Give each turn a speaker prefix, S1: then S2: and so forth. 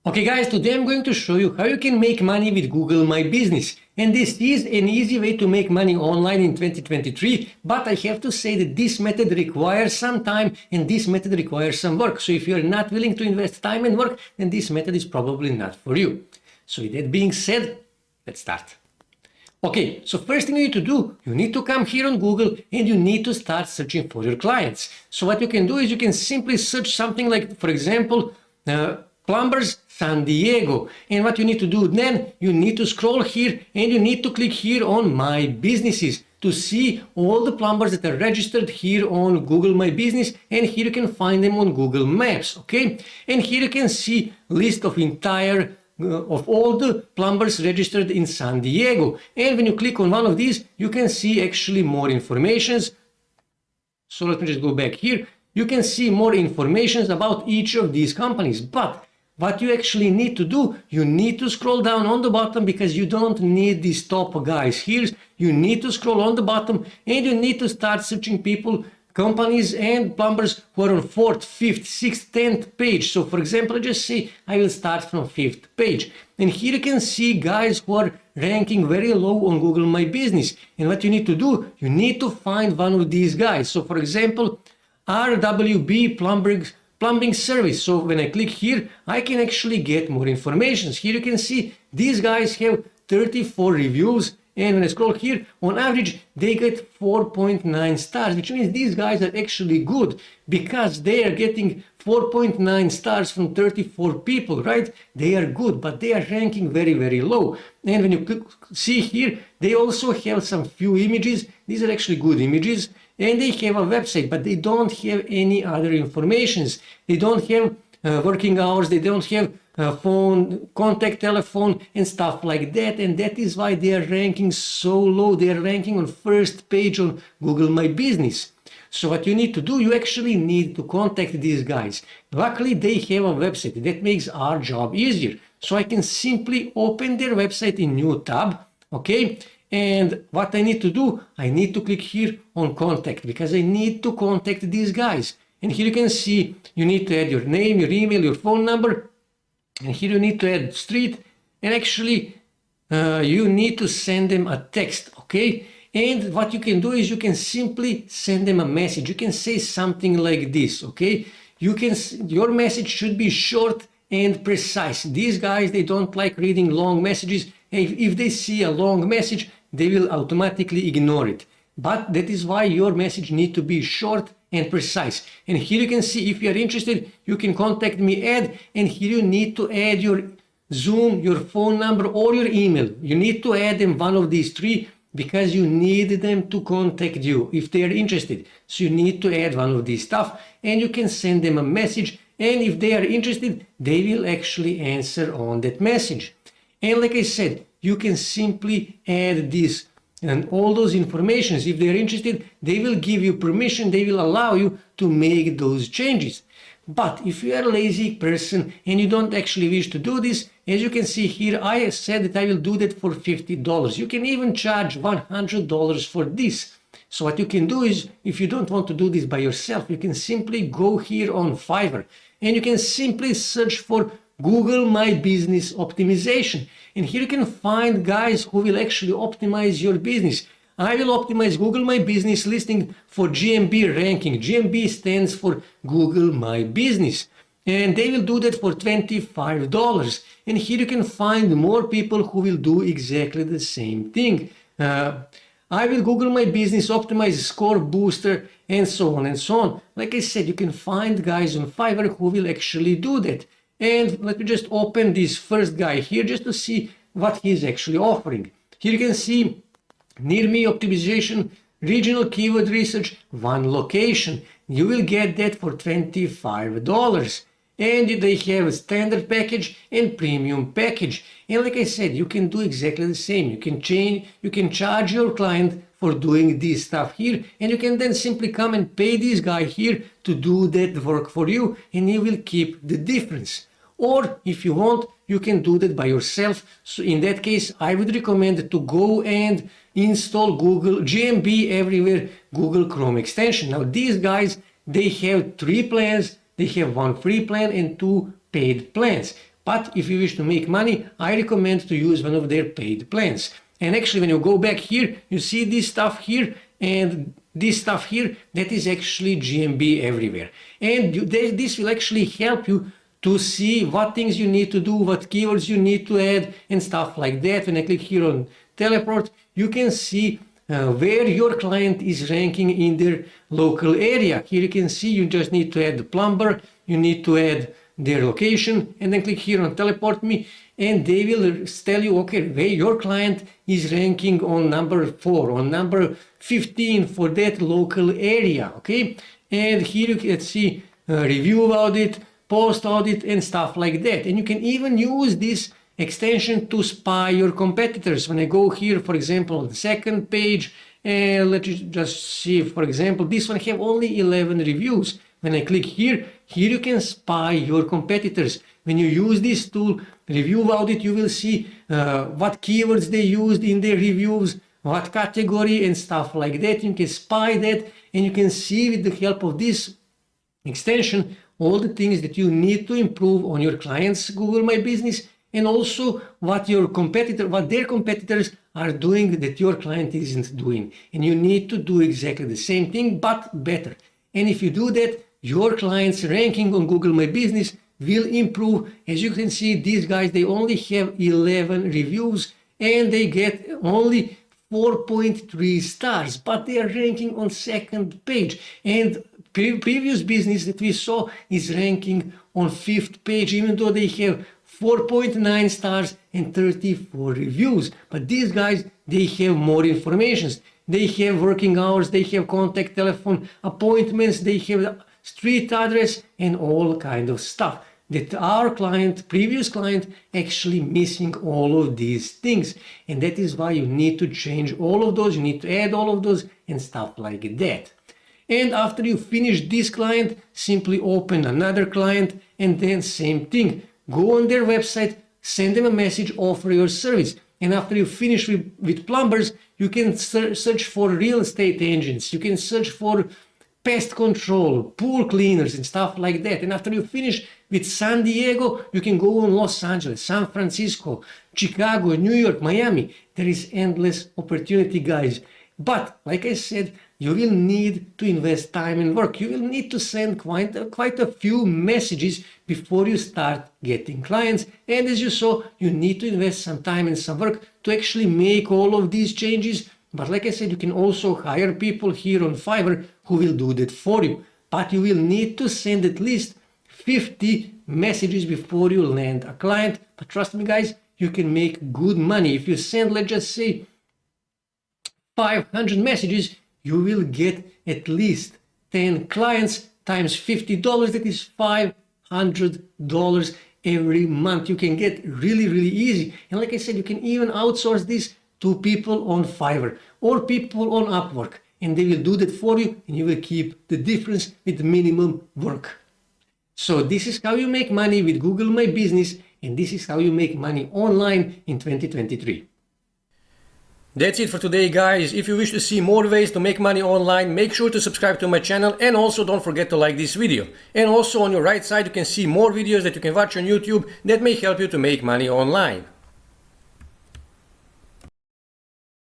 S1: Okay guys, today I'm going to show you how you can make money with Google My Business. And this is an easy way to make money online in 2023, but I have to say that this method requires some time and this method requires some work. So if you're not willing to invest time and work, then this method is probably not for you. So with that being said, let's start. Okay, so first thing you need to do, you need to come here on Google and you need to start searching for your clients. So what you can do is you can simply search something like, for example, Plumbers San Diego. And what you need to do then, you need to scroll here and you need to click here on My Businesses to see all the plumbers that are registered here on Google My Business, and here you can find them on Google Maps, okay? And here you can see list of of all the plumbers registered in San Diego. And when you click on one of these, you can see actually more informations. So let me just go back here. You can see more information about each of these companies, but what you actually need to do, you need to scroll down on the bottom because you don't need these top guys here. You need to scroll on the bottom and you need to start searching people, companies and plumbers who are on 4th, 5th, 6th, 10th page. So for example, just say I will start from 5th page. And here you can see guys who are ranking very low on Google My Business. And what you need to do, you need to find one of these guys. So for example, RWB Plumbing Service. So when I click here, I can actually get more information. Here you can see these guys have 34 reviews. And when I scroll here, on average, they get 4.9 stars, which means these guys are actually good because they are getting 4.9 stars from 34 people, right? They are good, but they are ranking very, very low. And when you see here, they also have some few images. These are actually good images. And they have a website, but they don't have any other informations. They don't have working hours. They don't have phone, contact telephone and stuff like that. And that is why they are ranking so low. They are ranking on 1st page on Google My Business. So what you need to do, you actually need to contact these guys. Luckily, they have a website. That makes our job easier. So I can simply open their website in new tab, okay? And what I need to do, I need to click here on contact because I need to contact these guys. And here you can see you need to add your name, your email, your phone number. And here you need to add street. And actually, you need to send them a text, okay? And what you can do is you can simply send them a message. You can say something like this, okay? Your message should be short and precise. These guys, they don't like reading long messages. If they see a long message, they will automatically ignore it. But that is why your message needs to be short and precise. And here you can see if you are interested, you can contact me, add, and here you need to add your Zoom, your phone number, or your email. You need to add them, one of these three, because you need them to contact you if they are interested. So you need to add one of these stuff, and you can send them a message, and if they are interested, they will actually answer on that message. And like I said, you can simply add this and all those informations. If they're interested, they will give you permission, they will allow you to make those changes. But if you are a lazy person and you don't actually wish to do this, as you can see here, I said that I will do that for $50. You can even charge $100 for this. So what you can do is, if you don't want to do this by yourself, you can simply go here on Fiverr and you can simply search for Google My Business Optimization. And here you can find guys who will actually optimize your business. I will optimize Google My Business listing for GMB ranking. GMB stands for Google My Business. And they will do that for $25. And here you can find more people who will do exactly the same thing. I will Google My Business, optimize score booster, and so on and so on. Like I said, you can find guys on Fiverr who will actually do that. And let me just open this first guy here just to see what he's actually offering. Here you can see near me optimization, regional keyword research, one location. You will get that for $25. And they have a standard package and premium package. And like I said, you can do exactly the same. You can charge your client for doing this stuff here, and you can then simply come and pay this guy here to do that work for you, and he will keep the difference. Or if you want, you can do that by yourself. So in that case, I would recommend to go and install Google GMB Everywhere Google Chrome extension. Now these guys, they have 3 plans. They have 1 free plan and 2 paid plans. But if you wish to make money, I recommend to use one of their paid plans. And actually, when you go back here, you see this stuff here and this stuff here, that is actually GMB everywhere. And this will actually help you to see what things you need to do, what keywords you need to add, and stuff like that. When I click here on teleport, you can see where your client is ranking in their local area. Here you can see you just need to add the plumber, you need to add their location, and then click here on teleport me, and they will tell you, okay, where your client is ranking on number 4, on number 15 for that local area, okay? And here you can see review audit, post audit, and stuff like that. And you can even use this extension to spy your competitors. When I go here, for example, on the second page, let's just see, for example, this one have only 11 reviews. When I click here you can spy your competitors. When you use this tool, review audit, you will see what keywords they used in their reviews, what category, and stuff like that. You can spy that, and you can see with the help of this extension all the things that you need to improve on your clients' Google My Business, and also what their competitors are doing that your client isn't doing. And you need to do exactly the same thing, but better. And if you do that, your clients' ranking on Google My Business will improve. As you can see, these guys, they only have 11 reviews and they get only 4.3 stars, but they are ranking on second page. And previous business that we saw is ranking on 5th page, even though they have 4.9 stars and 34 reviews. But these guys, they have more information. They have working hours, they have contact telephone appointments, they have street address, and all kind of stuff that our client, previous client, actually missing all of these things. And that is why you need to change all of those, you need to add all of those and stuff like that. And after you finish this client, simply open another client, and then same thing. Go on their website, send them a message, offer your service. And after you finish with plumbers, you can search for real estate agents. You can search for pest control, pool cleaners, and stuff like that. And after you finish with San Diego, you can go on Los Angeles, San Francisco, Chicago, New York, Miami. There is endless opportunity, guys. But like I said, you will need to invest time and work. You will need to send quite a few messages before you start getting clients. And as you saw, you need to invest some time and some work to actually make all of these changes. But like I said, you can also hire people here on Fiverr who will do that for you. But you will need to send at least 50 messages before you land a client. But trust me, guys, you can make good money. If you send, let's just say, 500 messages, you will get at least 10 clients times $50. That is $500 every month. You can get really, really easy. And like I said, you can even outsource this to people on Fiverr or people on Upwork, and they will do that for you, and you will keep the difference with minimum work. So this is how you make money with Google My Business, and this is how you make money online in 2023. That's it for today, guys. If you wish to see more ways to make money online, make sure to subscribe to my channel, and also don't forget to like this video. And also on your right side, you can see more videos that you can watch on YouTube that may help you to make money online.